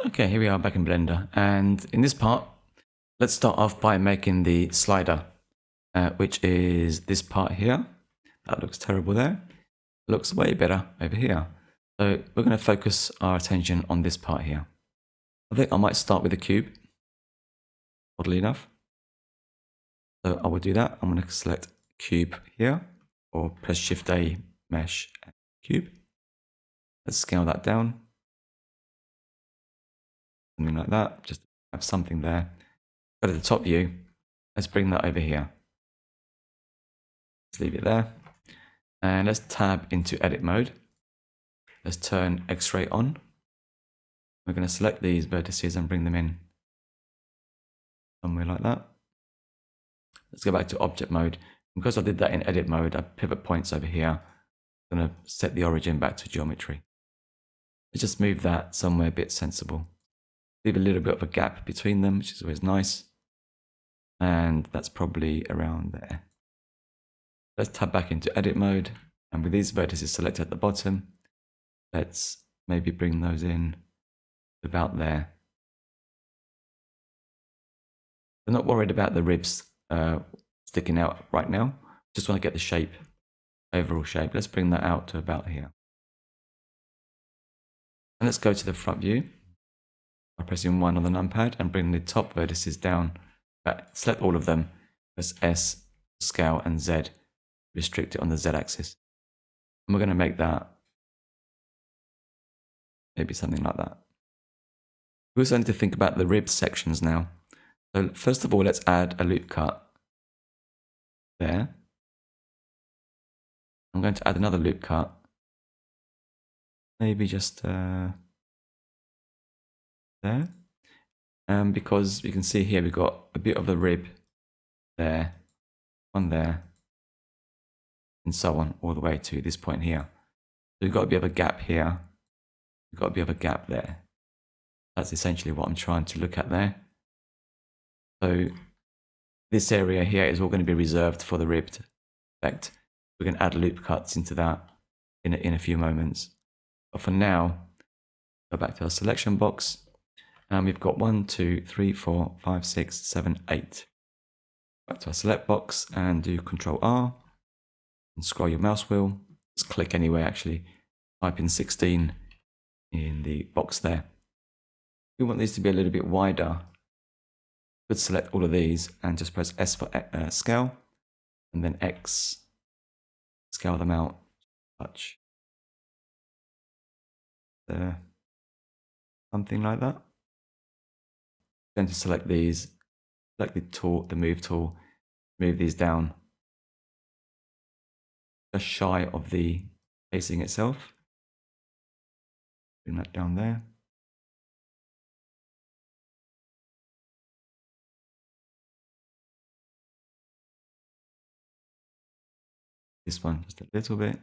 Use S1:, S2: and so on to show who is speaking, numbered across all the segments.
S1: Okay, here we are back in Blender, and in this part, let's start off by making the slider, which is this part here. That looks terrible there. Looks way better over here. So we're going to focus our attention on this part here. I think I might start with the cube, oddly enough. So I will do that. I'm going to select cube here, or press Shift A, mesh, cube. Let's scale that down. Something like that, just have something there. Go to the top view, let's bring that over here. Let's leave it there. And let's tab into edit mode. Let's turn X-ray on. We're going to select these vertices and bring them in somewhere like that. Let's go back to object mode. Because I did that in edit mode, I pivot points over here. I'm going to set the origin back to geometry. Let's just move that somewhere a bit sensible. Leave a little bit of a gap between them, which is always nice. And that's probably around there. Let's tab back into edit mode. And with these vertices selected at the bottom, let's maybe bring those in about there. I'm not worried about the ribs sticking out right now. Just want to get the shape, overall shape. Let's bring that out to about here. And let's go to the front view by pressing 1 on the numpad and bring the top vertices down. Select all of them, press S, scale, and Z. Restrict it on the Z axis. And we're going to make that maybe something like that. We also need to think about the rib sections now. So first of all, let's add a loop cut there. I'm going to add another loop cut. Maybe just there. Because you can see here we've got a bit of the rib there, one there, and so on all the way to this point here. So we've got a bit of a gap here. We've got a bit of a gap there. That's essentially what I'm trying to look at there. So this area here is all going to be reserved for the ribbed effect. We're going to add loop cuts into that in a few moments. But for now, go back to our selection box. And we've got 1, 2, 3, 4, 5, 6, 7, 8. Back to our select box and do Control R and scroll your mouse wheel. Just click anywhere actually. Type in 16 in the box there. We want these to be a little bit wider. Could select all of these and just press S for scale and then X. Scale them out. Touch. There. Something like that. Going to select these, select the tool, the move tool, move these down just shy of the facing itself. Bring that down there. This one just a little bit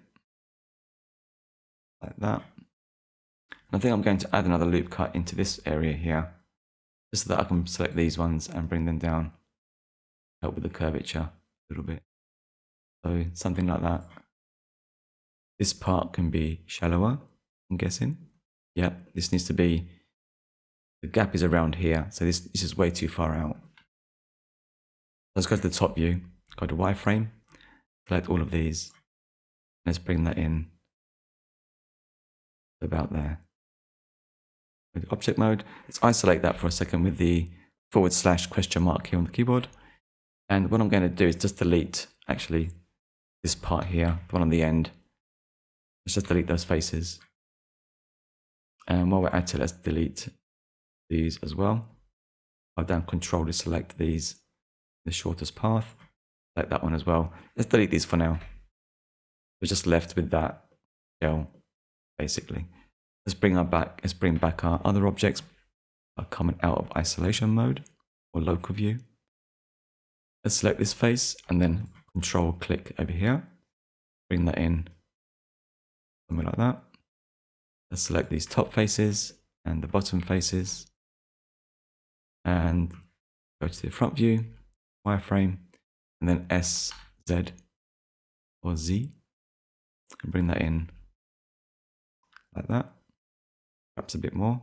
S1: like that. And I think I'm going to add another loop cut into this area here, just so that I can select these ones and bring them down, help with the curvature a little bit. So something like that. This part can be shallower, I'm guessing. Yeah, this needs to be, the gap is around here, so this is way too far out. Let's go to the top view, go to wireframe, select all of these. Let's bring that in about there. With object mode, let's isolate that for a second with the / question mark here on the keyboard. And what I'm going to do is just delete actually this part here, the one on the end. Let's just delete those faces. And while we're at it, let's delete these as well. I'll down Control to select these, the shortest path. Select that one as well. Let's delete these for now. We're just left with that shell, basically. Let's bring back our other objects are coming out of isolation mode or local view. Let's select this face and then Control click over here. Bring that in, something like that. Let's select these top faces and the bottom faces and go to the front view, wireframe, and then S, Z, or Z. And bring that in like that. Perhaps a bit more.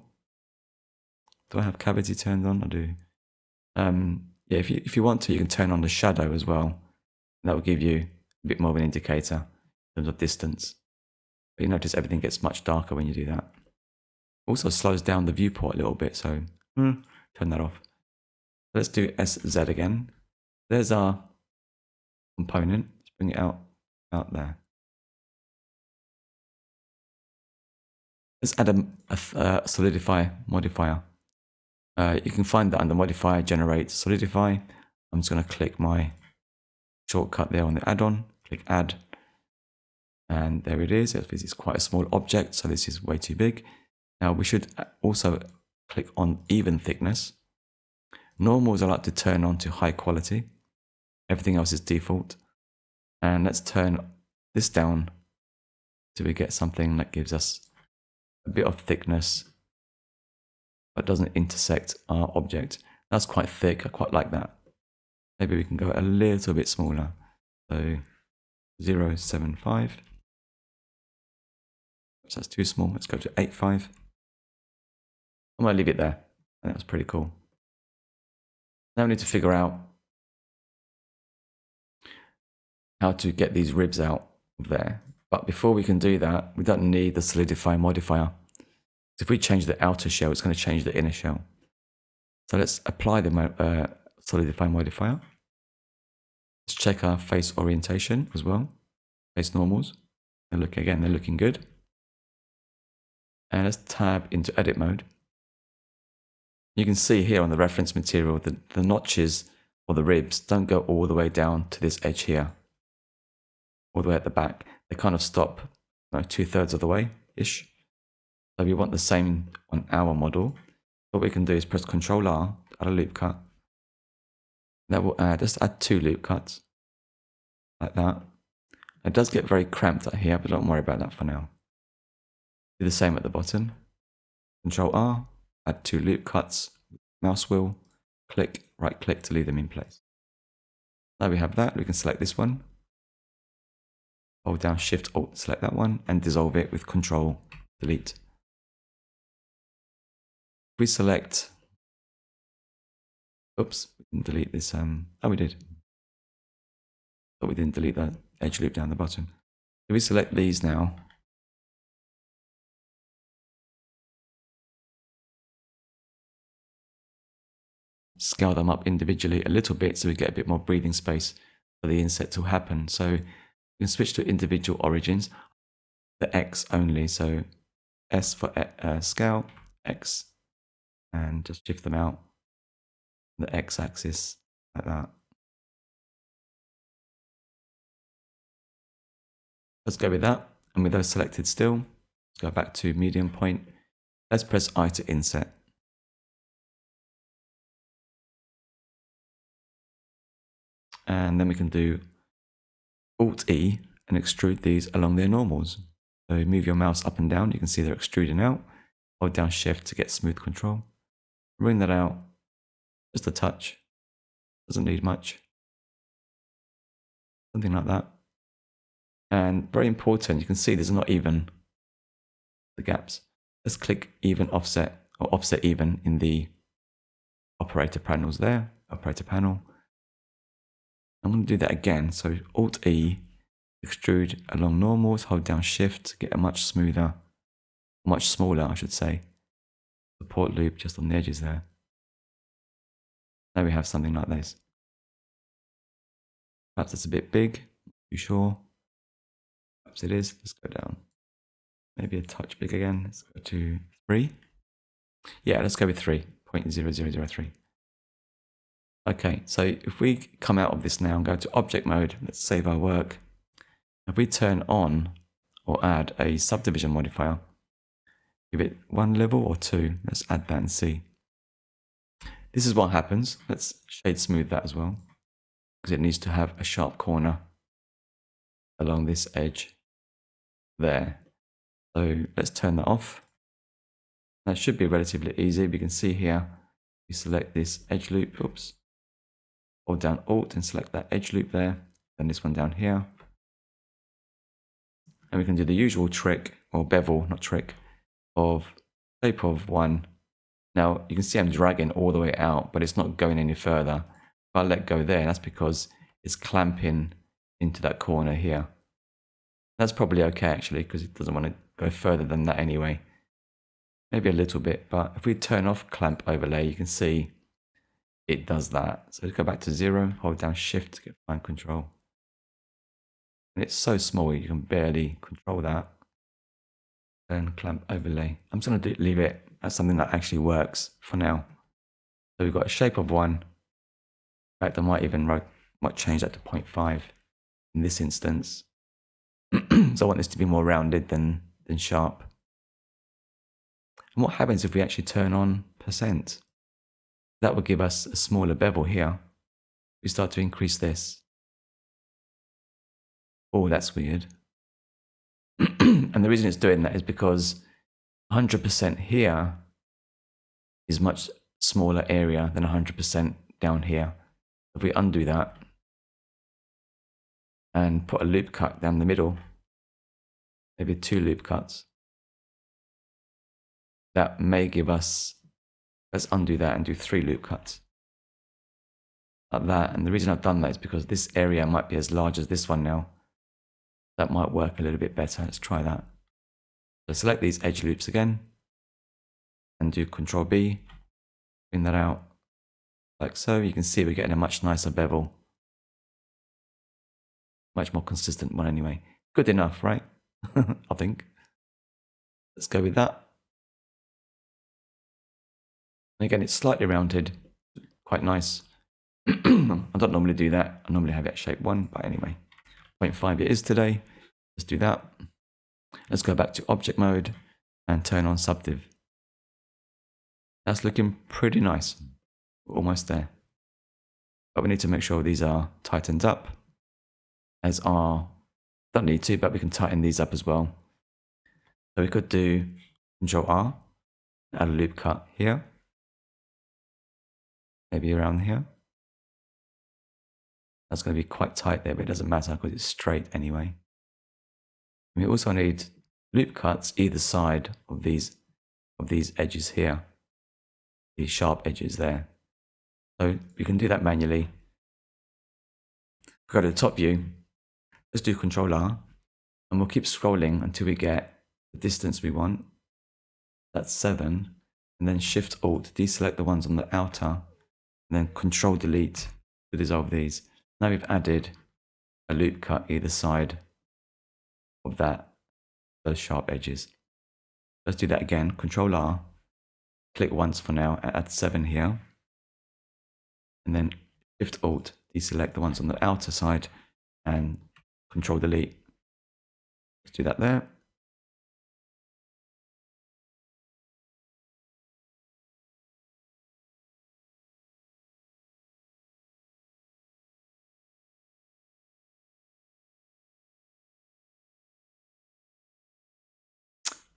S1: Do I have cavity turned on? I do. Yeah, if you want to, you can turn on the shadow as well. That will give you a bit more of an indicator in terms of distance. But you notice everything gets much darker when you do that. Also slows down the viewport a little bit, so turn that off. Let's do SZ again. There's our component. Let's bring it out there. Let's add a solidify modifier. You can find that under modifier, generate solidify. I'm just going to click my shortcut there on the add-on, click add, and there it is. It's quite a small object, so this is way too big. Now we should also click on even thickness. Normals I like to turn on to high quality. Everything else is default. And let's turn this down till we get something that gives us a bit of thickness but doesn't intersect our object. That's quite thick, I quite like that. Maybe we can go a little bit smaller. So 0.75. So that's too small. Let's go to 8.5. I might leave it there. I think that's pretty cool. Now we need to figure out how to get these ribs out of there. But before we can do that, we don't need the solidify modifier. If we change the outer shell, it's going to change the inner shell. So let's apply the solidify modifier. Let's check our face orientation as well. Face normals. And look again, they're looking good. And let's tab into edit mode. You can see here on the reference material that the notches or the ribs don't go all the way down to this edge here, all the way at the back. They kind of stop 2/3 of the way-ish. So we want the same on our model. What we can do is press Ctrl R, add a loop cut. That will add, just add 2 loop cuts, like that. It does get very cramped out here, but don't worry about that for now. Do the same at the bottom. Ctrl R, add 2 loop cuts, mouse wheel, click, right click to leave them in place. Now we have that, we can select this one. Hold down Shift Alt, select that one, and dissolve it with Control Delete. If we select, oops, we didn't delete this, oh we did. But we didn't delete that edge loop down the bottom. If we select these now, scale them up individually a little bit so we get a bit more breathing space for the inset to happen. So we can switch to individual origins, the X only, so S for scale, X, and just shift them out, the X axis like that. Let's go with that, and with those selected still, let's go back to medium point. Let's press I to inset. And then we can do Alt E and extrude these along their normals. So move your mouse up and down, you can see they're extruding out. Hold down Shift to get smooth control. Bring that out, just a touch, doesn't need much. Something like that. And very important, you can see there's not even the gaps. Let's click even offset or offset even in the operator panels there, operator panel. I'm going to do that again. So Alt E, extrude along normals, hold down Shift to get a much smoother, much smaller, I should say, support loop just on the edges there. Now we have something like this. Perhaps it's a bit big, not too sure. Perhaps it is. Let's go down. Maybe a touch big again. Let's go to 3. Yeah, let's go with 3.0003. Okay, so if we come out of this now and go to object mode, let's save our work. If we turn on or add a subdivision modifier, give it 1 level or 2, let's add that and see. This is what happens. Let's shade smooth that as well, because it needs to have a sharp corner along this edge there. So let's turn that off. That should be relatively easy. We can see here, we select this edge loop, oops. Hold down Alt and select that edge loop there, then this one down here. And we can do the usual trick, or bevel, not trick, of shape of 1, Now you can see I'm dragging all the way out, but it's not going any further. If I let go there, that's because it's clamping into that corner here. That's probably okay actually, because it doesn't want to go further than that anyway. Maybe a little bit, but if we turn off clamp overlay, you can see it does that. So let's go back to 0, hold down shift to get fine control. And it's so small you can barely control that. Turn clamp overlay. I'm just going to leave it as something that actually works for now. So we've got a shape of 1. In fact, I might even change that to 0.5 in this instance. So I want this to be more rounded than sharp. And what happens if we actually turn on %? That will give us a smaller bevel here. We start to increase this. Oh, that's weird. And the reason it's doing that is because 100% here is much smaller area than 100% down here. If we undo that and put a loop cut down the middle, maybe 2 loop cuts, that may give us, let's undo that and do 3 loop cuts. Like that. And the reason I've done that is because this area might be as large as this one now. That might work a little bit better. Let's try that. So select these edge loops again and do Control B, bring that out like so. You can see we're getting a much nicer bevel. Much more consistent one anyway. Good enough, right? I think. Let's go with that. And again, it's slightly rounded, quite nice. I don't normally do that. I normally have it at shape 1, but anyway. 0.5 it is today. Let's do that. Let's go back to object mode and turn on subdiv. That's looking pretty nice. We're almost there. But we need to make sure these are tightened up. As are, don't need to, but we can tighten these up as well. So we could do Control R, add a loop cut here. Maybe around here. That's going to be quite tight there, but it doesn't matter because it's straight anyway. We also need loop cuts either side of these edges here, these sharp edges there. So we can do that manually. Go to the top view. Let's do Control R, and we'll keep scrolling until we get the distance we want. That's 7, and then Shift Alt, deselect the ones on the outer, and then Control Delete to dissolve these. Now we've added a loop cut either side of those sharp edges. Let's do that again. Control R, click once for now, add 7 here, and then Shift Alt, deselect the ones on the outer side, and Control Delete. Let's do that there.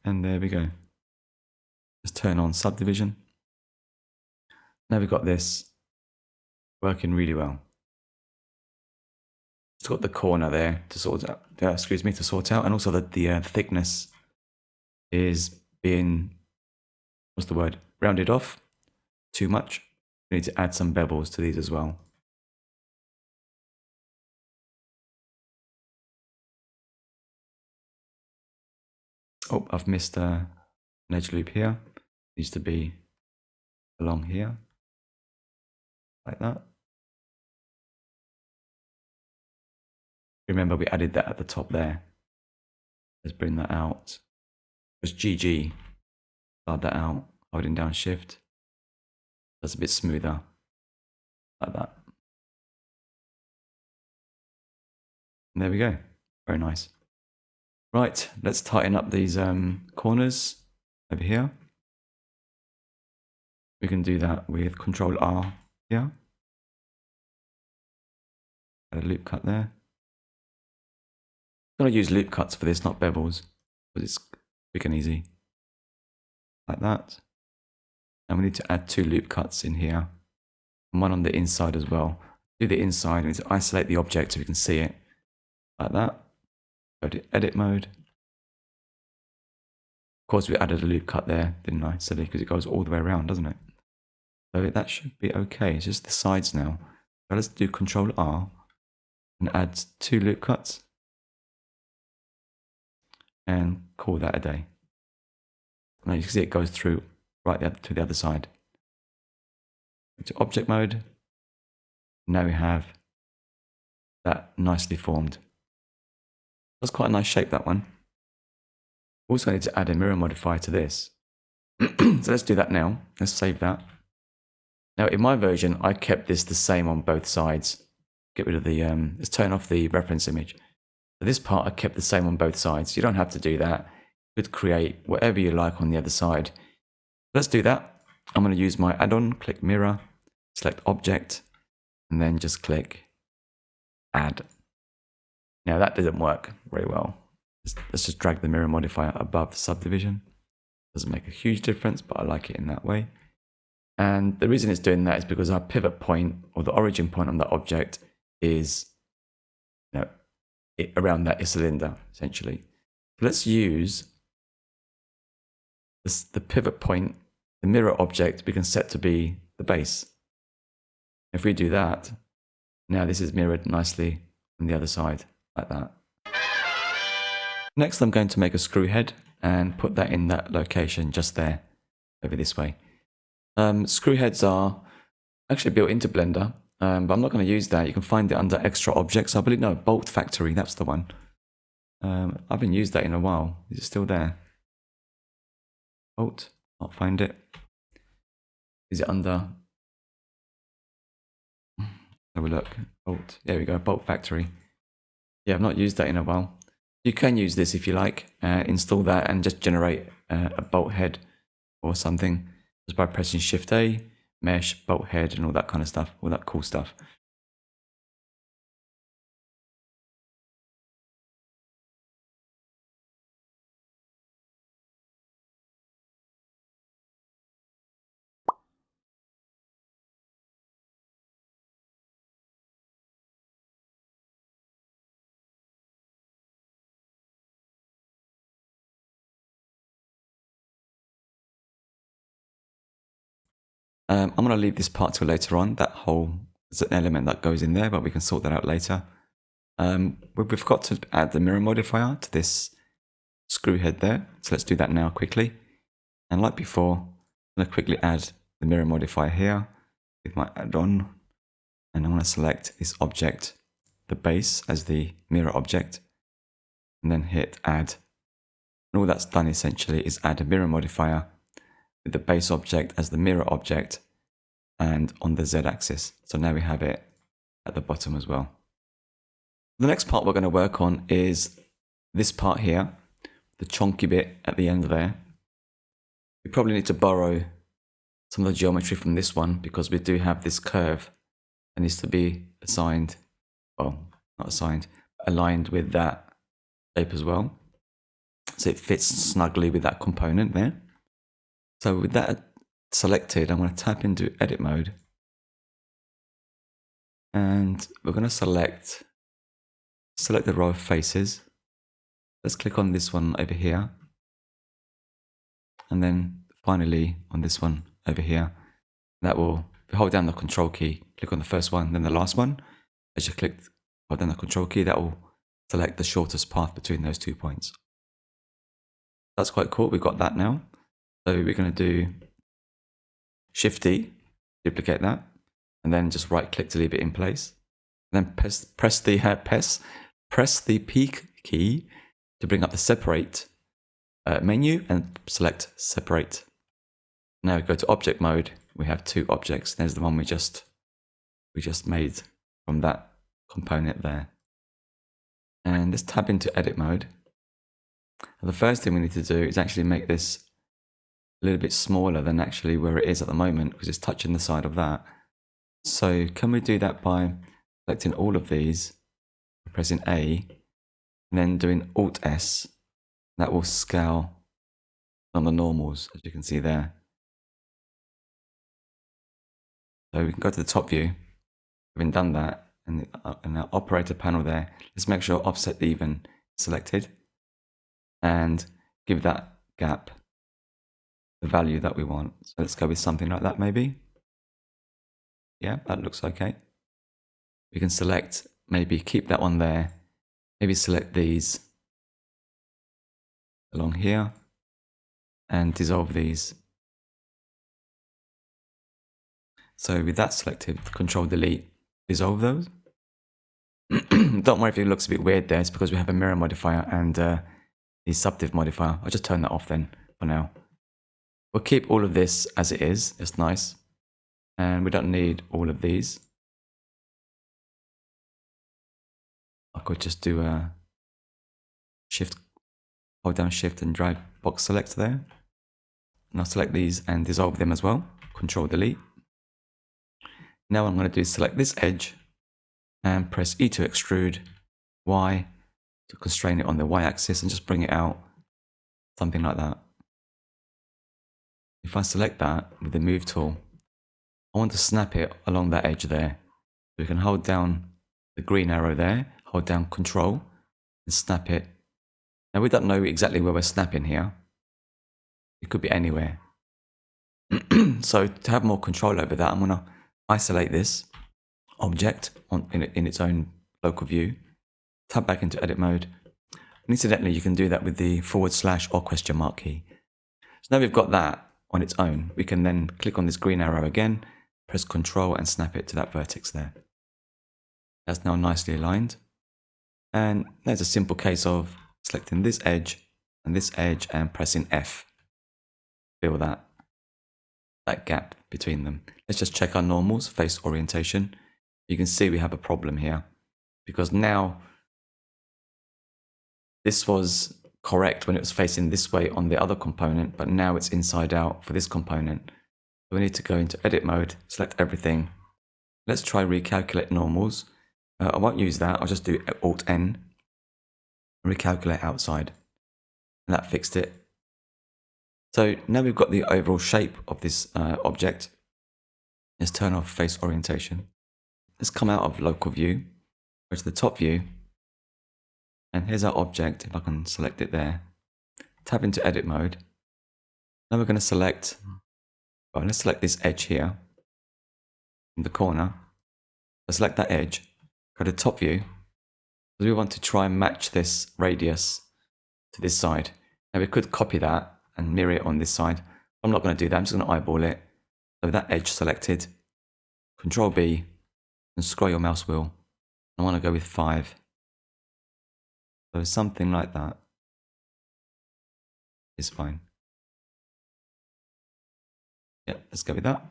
S1: And there we go. Let's turn on subdivision. Now we've got this working really well. It's got the corner there to sort out, to sort out, and also the thickness is being, what's the word, rounded off too much. We need to add some bevels to these as well. Oh, I've missed an edge loop here. It needs to be along here, like that. Remember, we added that at the top there. Let's bring that out. Just GG, slide that out, holding down Shift. That's a bit smoother, like that. And there we go. Very nice. Right, let's tighten up these corners over here. We can do that with Control R here. Add a loop cut there. I'm going to use loop cuts for this, not bevels, because it's quick and easy. Like that. And we need to add 2 loop cuts in here. And one on the inside as well. Do the inside, we need to isolate the object so we can see it. Like that. Go to edit mode. course, we added a loop cut there, didn't I? Silly, because it goes all the way around, doesn't it? So that should be okay. It's just the sides now. So let's do Control R and add 2 loop cuts and call that a day. Now you can see it goes through right to the other side. To object mode. Now we have that nicely formed. That's quite a nice shape, that one. Also, I need to add a mirror modifier to this. So let's do that now. Let's save that. Now, in my version, I kept this the same on both sides. Get rid of the, let's turn off the reference image. For this part, I kept the same on both sides. You don't have to do that. You could create whatever you like on the other side. Let's do that. I'm going to use my add-on, click mirror, select object, and then just click add. Now that doesn't work very well. Let's just drag the mirror modifier above the subdivision. Doesn't make a huge difference, but I like it in that way. And the reason it's doing that is because our pivot point, or the origin point on that object, is around that cylinder, essentially. Let's use the pivot point, the mirror object, we can set to be the base. If we do that, now this is mirrored nicely on the other side, like that. Next, I'm going to make a screw head and put that in that location just there, over this way. Screw heads are actually built into Blender, but I'm not going to use that. You can find it under extra objects. I believe, no, Bolt Factory, that's the one. I haven't used that in a while. Is it still there? Bolt, can't find it. Is it under? Have a look. Bolt, there we go, Bolt Factory. Yeah, I've not used that in a while. You can use this if you like, install that and just generate a bolt head or something just by pressing Shift A, mesh, bolt head, and all that kind of stuff, all that cool stuff. I'm going to leave this part till later on. That whole is an element that goes in there, but we can sort that out later. We've got to add the mirror modifier to this screw head there. So let's do that now quickly. And like before, I'm going to quickly add the mirror modifier here with my add-on. And I'm going to select this object, the base, as the mirror object. And then hit add. And all that's done essentially is add a mirror modifier with the base object as the mirror object and on the z-axis. So now we have it at the bottom as well. The next part we're going to work on is this part here, the chunky bit at the end there. We probably need to borrow some of the geometry from this one because we do have this curve that needs to be assigned, well, not assigned, aligned with that shape as well. So it fits snugly with that component there. So with that selected, I'm going to tap into edit mode. And we're going to select the row of faces. Let's click on this one over here. And then finally on this one over here. That will, if you hold down the control key, click on the first one, then the last one. As you hold down the control key, that will select the shortest path between those 2 points. That's quite cool. We've got that now. So we're going to do Shift D, duplicate that, and then just right click to leave it in place. And then press the P key to bring up the separate menu and select separate. Now we go to object mode. We have 2 objects. There's the one we just made from that component there. And let's tab into edit mode. And the first thing we need to do is actually make this a little bit smaller than actually where it is at the moment because it's touching the side of that. So can we do that by selecting all of these, pressing A, and then doing Alt S? That will scale on the normals, as you can see there. So we can go to the top view, having done that, and our operator panel there, let's make sure offset even selected and give that gap the value that we want. So let's go with something like that maybe. Yeah, that looks okay. We can select, maybe keep that one there. Maybe select these along here and dissolve these. So with that selected, Control Delete, dissolve those. Don't worry if it looks a bit weird there, it's because we have a mirror modifier and the subdiv modifier. I'll just turn that off then for now. We'll keep all of this as it is, it's nice. And we don't need all of these. I could just do a shift, hold down shift and drag box select there. And I'll select these and dissolve them as well. Control Delete. Now what I'm going to do is select this edge and press E to extrude, Y to constrain it on the Y axis and just bring it out, something like that. If I select that with the move tool, I want to snap it along that edge there. So we can hold down the green arrow there, hold down Control and snap it. Now we don't know exactly where we're snapping here. It could be anywhere. So to have more control over that, I'm going to isolate this object in its own local view, tab back into edit mode. And incidentally, you can do that with the / or question mark key. So now we've got that on its own. We can then click on this green arrow again, press Control and snap it to that vertex there. That's now nicely aligned. And there's a simple case of selecting this edge and pressing F. Fill that gap between them. Let's just check our normals, face orientation. You can see we have a problem here because now this was correct when it was facing this way on the other component, but now it's inside out for this component. So we need to go into edit mode, select everything. Let's try recalculate normals. I won't use that. I'll just do Alt N, recalculate outside, and that fixed it. So now we've got the overall shape of this object. Let's turn off face orientation. Let's come out of local view, go to the top view, and here's our object, if I can select it there. Tab into edit mode. Now we're going to select, well, let's select this edge here in the corner. So select that edge, go to top view, because we want to try and match this radius to this side. Now we could copy that and mirror it on this side. I'm not going to do that, I'm just going to eyeball it. So that edge selected, Control B, and scroll your mouse wheel. I want to go with 5. So something like that is fine. Yeah, let's go with that.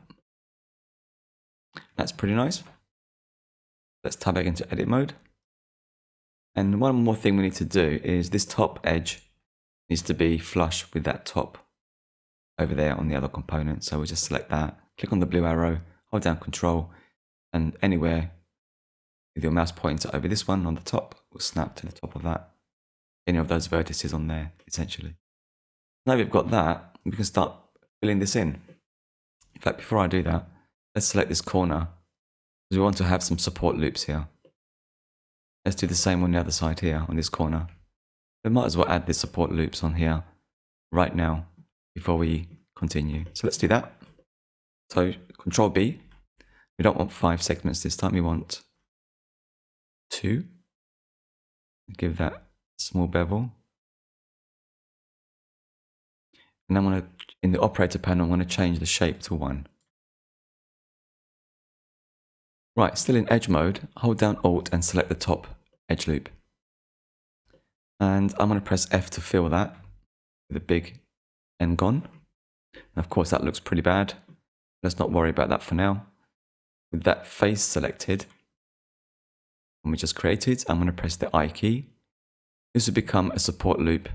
S1: That's pretty nice. Let's tab back into edit mode. And one more thing we need to do is this top edge needs to be flush with that top over there on the other component. So we'll just select that, click on the blue arrow, hold down Control, and anywhere with your mouse pointer over this one on the top will snap to the top of that. Any of those vertices on there, essentially. Now we've got that, we can start filling this in. In fact, before I do that, let's select this corner, because we want to have some support loops here. Let's do the same on the other side here, on this corner. We might as well add the support loops on here right now, before we continue. So let's do that. So Control B, we don't want 5 segments this time, we want 2. Give that small bevel. And I'm going to, in the operator panel, I'm going to change the shape to 1. Right, still in edge mode, hold down Alt and select the top edge loop. And I'm going to press F to fill that with a big n-gon. And of course that looks pretty bad. Let's not worry about that for now. With that face selected, and we just created, I'm going to press the I key. This will become a support loop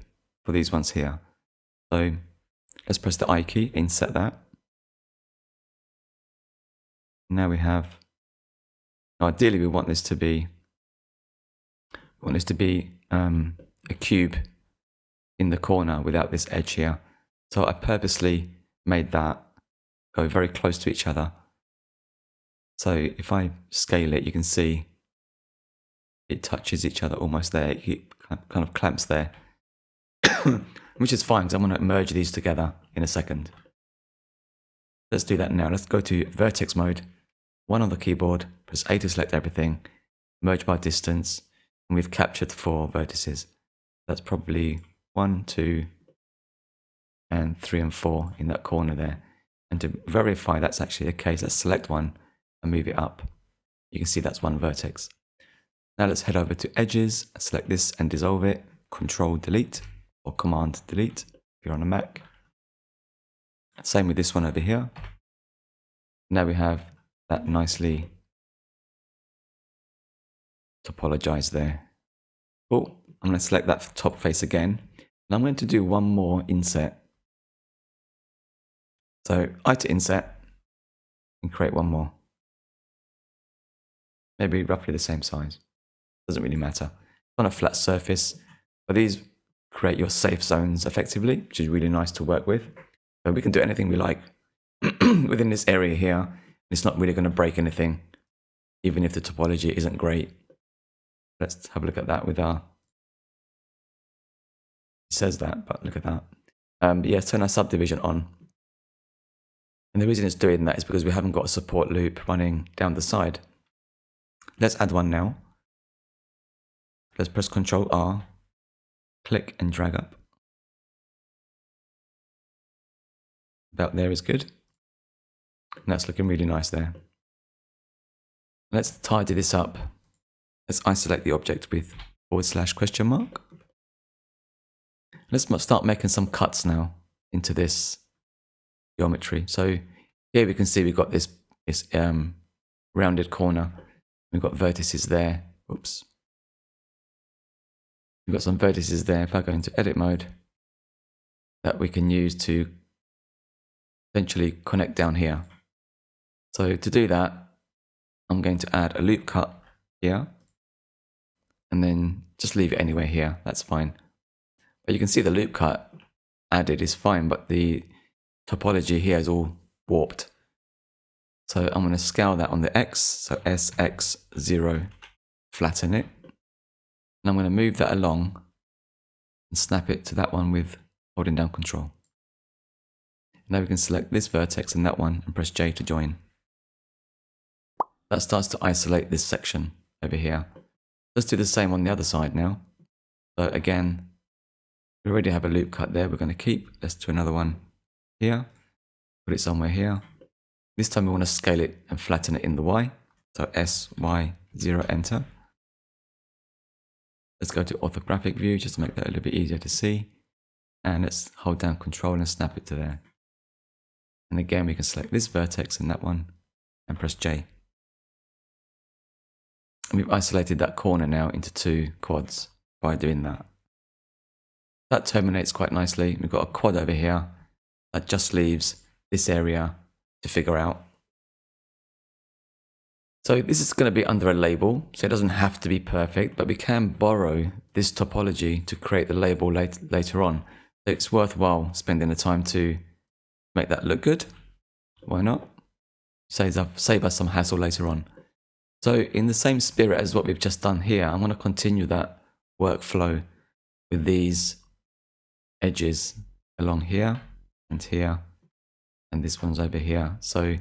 S1: for these ones here. So let's press the I key, inset that. Now we have, now ideally we want this to be, a cube in the corner without this edge here. So I purposely made that go very close to each other. So if I scale it, you can see it touches each other almost there. It kind of clamps there. which is fine because I'm going to merge these together in a second. Let's do that now. Let's go to vertex mode, 1 on the keyboard, press A to select everything, merge by distance, and we've captured 4 vertices. That's probably 1, 2, and 3 and 4 in that corner there. And to verify that's actually the case, let's select one and move it up. You can see that's 1 vertex. Now let's head over to edges, select this and dissolve it, Control Delete or Command Delete if you're on a Mac. Same with this one over here. Now we have that nicely topologized there. Cool. I'm going to select that top face again. And I'm going to do one more inset. So I to inset and create one more. Maybe roughly the same size. Doesn't really matter. On a flat surface. But these create your safe zones effectively, which is really nice to work with. So we can do anything we like within this area here. It's not really going to break anything, even if the topology isn't great. Let's have a look at that with our... It says that, but look at that. But yeah, turn our subdivision on. And the reason it's doing that is because we haven't got a support loop running down the side. Let's add one now. Let's press Ctrl R, click and drag up. About there is good. And that's looking really nice there. Let's tidy this up. Let's isolate the object with /?. Let's start making some cuts now into this geometry. So here we can see we've got this rounded corner. We've got vertices there. Oops. We've got some vertices there. If I go into edit mode, that we can use to eventually connect down here. So to do that, I'm going to add a loop cut here and then just leave it anywhere here. That's fine. But you can see the loop cut added is fine, but the topology here is all warped. So I'm going to scale that on the X, so SX0, flatten it. And I'm going to move that along and snap it to that one with holding down Control. Now we can select this vertex and that one and press J to join. That starts to isolate this section over here. Let's do the same on the other side now. So again, we already have a loop cut there we're going to keep. Let's do another one here. Put it somewhere here. This time we want to scale it and flatten it in the Y. So SY0, enter. Let's go to orthographic view just to make that a little bit easier to see. And let's hold down Control and snap it to there. And again, we can select this vertex and that one and press J. And we've isolated that corner now into 2 quads by doing that. That terminates quite nicely. We've got a quad over here that just leaves this area to figure out. So this is going to be under a label, so it doesn't have to be perfect, but we can borrow this topology to create the label later on. So it's worthwhile spending the time to make that look good. Why not? Save us some hassle later on. So in the same spirit as what we've just done here, I'm going to continue that workflow with these edges along here, and this one's over here. So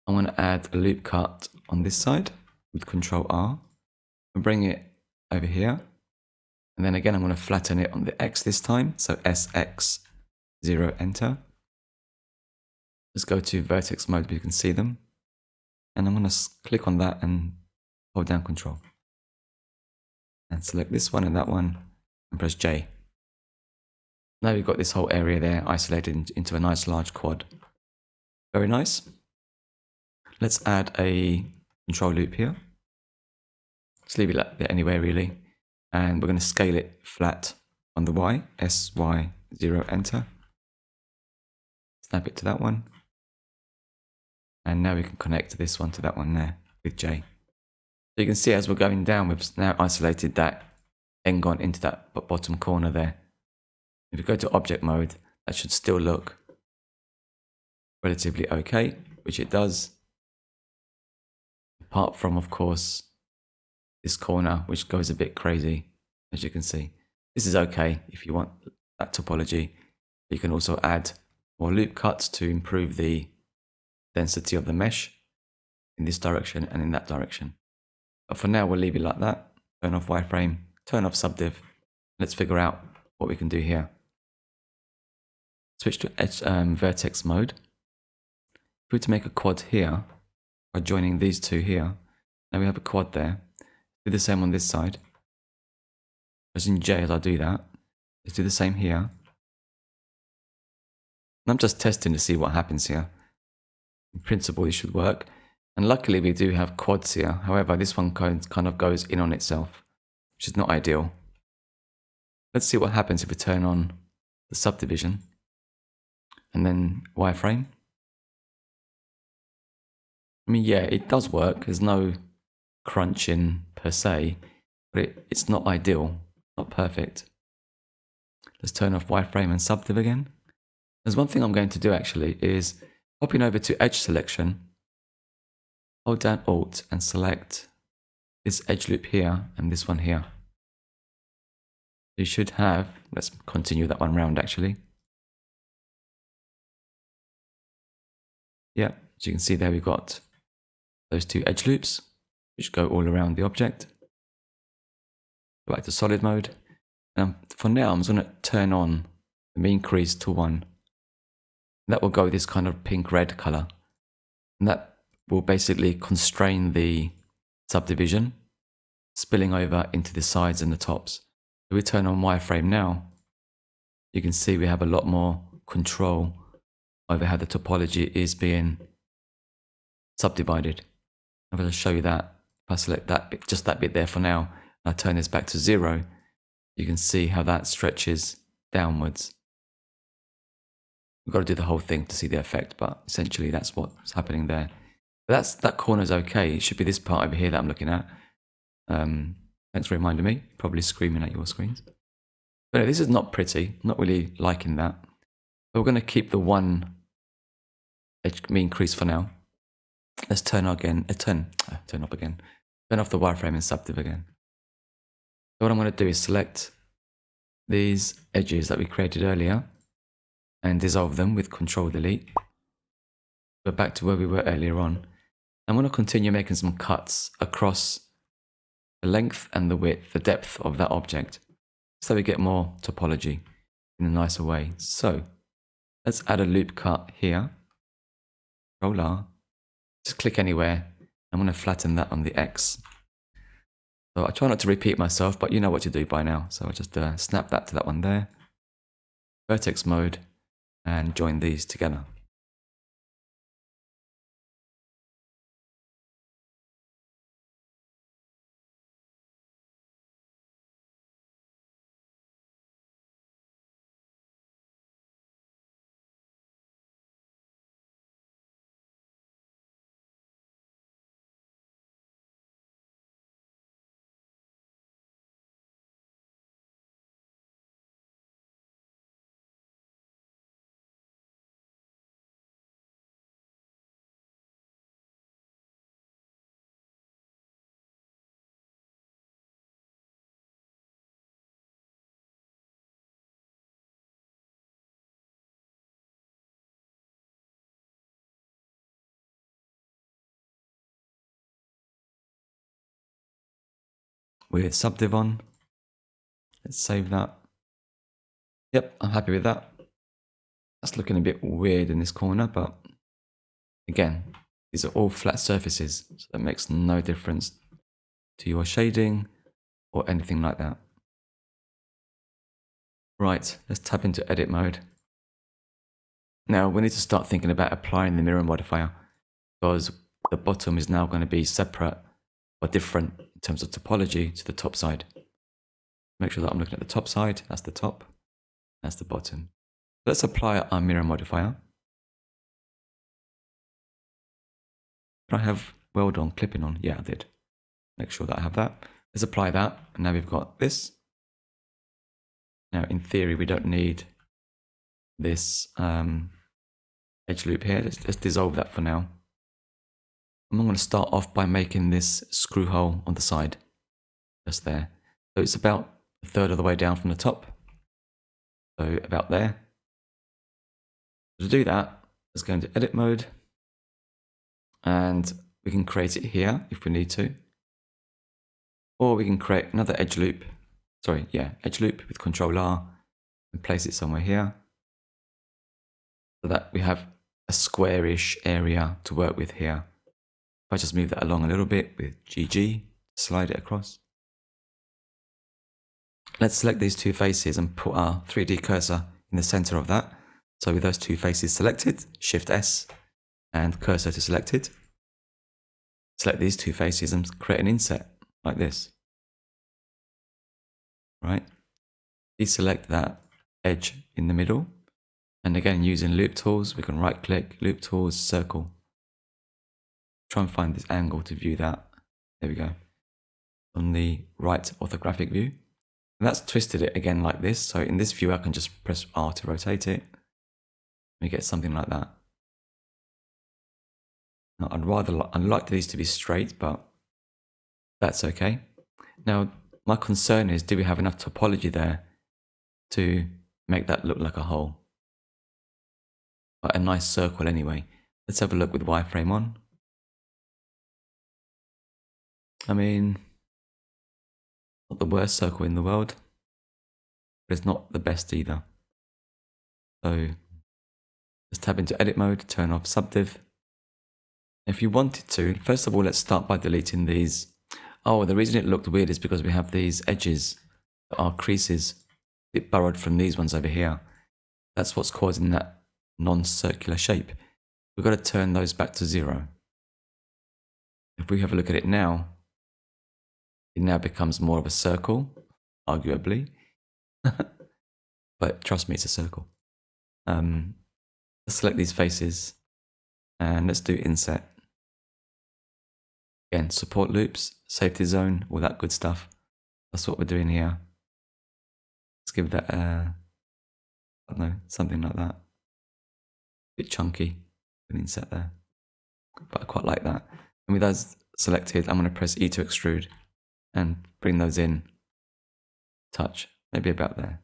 S1: I'm going to add a loop cut on this side with Ctrl R and bring it over here. And then again, I'm going to flatten it on the X this time. So SX0, enter. Let's go to vertex mode, you can see them. And I'm going to click on that and hold down Control. And select this one and that one and press J. Now we've got this whole area there isolated into a nice large quad. Very nice. Let's add a control loop here. Just leave it like that anywhere really. And we're going to scale it flat on the Y, SY0, enter. Snap it to that one. And now we can connect this one to that one there with J. So you can see as we're going down, we've now isolated that n-gon into that bottom corner there. If we go to object mode, that should still look relatively okay, which it does. Apart from, of course, this corner, which goes a bit crazy, as you can see. This is okay if you want that topology. You can also add more loop cuts to improve the density of the mesh in this direction and in that direction. But for now, we'll leave it like that. Turn off wireframe, turn off subdiv. Let's figure out what we can do here. Switch to vertex mode. If we were to make a quad here, by joining these two here, now we have a quad there. Do the same on this side. As in J as I do that. Let's do the same here. And I'm just testing to see what happens here. In principle, it should work. And luckily we do have quads here. However, this one kind of goes in on itself, which is not ideal. Let's see what happens if we turn on the subdivision and then wireframe. I mean, yeah, it does work. There's no crunching per se, but it's not ideal, not perfect. Let's turn off wireframe and subdiv again. There's one thing I'm going to do actually is hopping over to edge selection, hold down Alt and select this edge loop here and this one here. You should have, let's continue that one round actually. Yeah, as you can see there, we've got those two edge loops, which go all around the object. Go back to solid mode. For now, I'm just going to turn on the mean crease to 1. That will go with this kind of pink-red color. And that will basically constrain the subdivision, spilling over into the sides and the tops. If we turn on wireframe now, you can see we have a lot more control over how the topology is being subdivided. I'm going to show you that. If I select that bit, just that bit there for now, and I turn this back to 0, you can see how that stretches downwards. We've got to do the whole thing to see the effect, but essentially that's what's happening there. But that corner's okay. It should be this part over here that I'm looking at. Thanks for reminding me. Probably screaming at your screens. But anyway, this is not pretty. Not really liking that. But we're going to keep the one edge mean crease for now. Let's turn off again. Turn off the wireframe and subdiv again. So what I'm going to do is select these edges that we created earlier and dissolve them with Control Delete. Go back to where we were earlier on. I'm going to continue making some cuts across the length and the width, the depth of that object, so we get more topology in a nicer way. So let's add a loop cut here. Control R. Just click anywhere. I'm going to flatten that on the X. So I try not to repeat myself, but you know what to do by now. So I'll just snap that to that one there. Vertex mode and join these together. With subdiv on. Let's save that. Yep, I'm happy with that. That's looking a bit weird in this corner, but again, these are all flat surfaces, so that makes no difference to your shading or anything like that. Right, let's tap into edit mode. Now we need to start thinking about applying the mirror modifier, because the bottom is now going to be separate or different in terms of topology to the top side. Make sure that I'm looking at the top side. That's the top. That's the bottom. Let's apply our mirror modifier. Did I have weld on, clipping on? Yeah, I did. Make sure that I have that. Let's apply that. And now we've got this. Now, in theory, we don't need this edge loop here. Let's dissolve that for now. I'm going to start off by making this screw hole on the side. Just there. So it's about a third of the way down from the top. So about there. To do that, let's go into edit mode, and we can create it here if we need to. Or we can create another edge loop. Sorry, yeah, edge loop with Control R and place it somewhere here. So that we have a squarish area to work with here. If I just move that along a little bit with GG, slide it across. Let's select these two faces and put our 3D cursor in the center of that. So with those two faces selected, Shift S and cursor to selected. Select these two faces and create an inset like this. Right? Deselect that edge in the middle. And again, using loop tools, we can right click, loop tools, circle. Try and find this angle to view that. There we go. On the right orthographic view. And that's twisted it again like this. So in this view, I can just press R to rotate it. We get something like that. Now, I'd like these to be straight, but that's okay. Now, my concern is, do we have enough topology there to make that look like a hole? But a nice circle anyway. Let's have a look with wireframe on. I mean, not the worst circle in the world, but it's not the best either. So let's tab into edit mode, turn off subdiv. If you wanted to, first of all, let's start by deleting these. Oh, the reason it looked weird is because we have these edges that are creases. It borrowed from these ones over here. That's what's causing that non-circular shape. We've got to turn those back to 0. If we have a look at it now, it now becomes more of a circle, arguably. But trust me, it's a circle. Let's select these faces and let's do inset. Again, support loops, safety zone, all that good stuff. That's what we're doing here. Let's give that I don't know, something like that. A bit chunky, an inset there. But I quite like that. And with those selected, I'm going to press E to extrude and bring those in. Touch, maybe about there.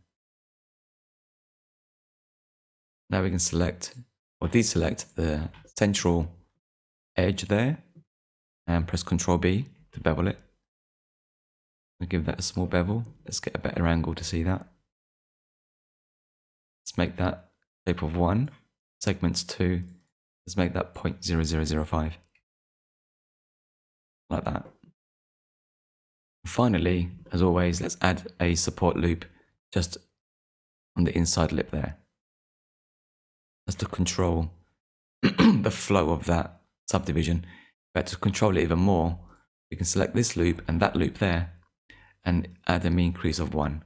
S1: Now we can select or deselect the central edge there and press Ctrl B to bevel it. I'll give that a small bevel. Let's get a better angle to see that. Let's make that shape of 1, segments 2. Let's make that 0.0005. Like that. Finally, as always, let's add a support loop just on the inside lip there. That's to control the flow of that subdivision. But to control it even more, we can select this loop and that loop there and add a mean crease of 1.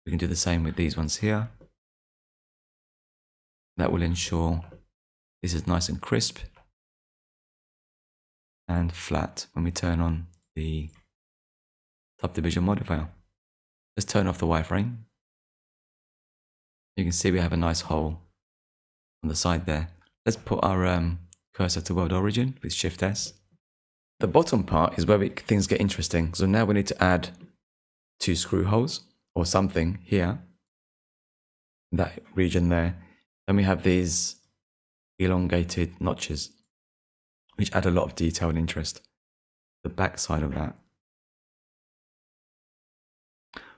S1: We can do the same with these ones here. That will ensure this is nice and crisp and flat when we turn on the subdivision modifier. Let's turn off the wireframe. You can see we have a nice hole on the side there. Let's put our cursor to world origin with Shift S. The bottom part is where things get interesting. So now we need to add 2 screw holes or something here, that region there. Then we have these elongated notches, which add a lot of detail and interest. The back side of that.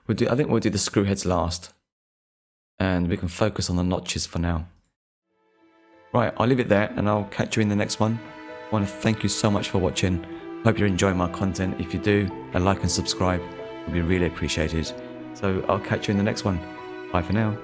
S1: I think we'll do the screw heads last, and we can focus on the notches for now. Right, I'll leave it there and I'll catch you in the next one. I want to thank you so much for watching. Hope you're enjoying my content. If you do, a like and subscribe would be really appreciated. So I'll catch you in the next one. Bye for now.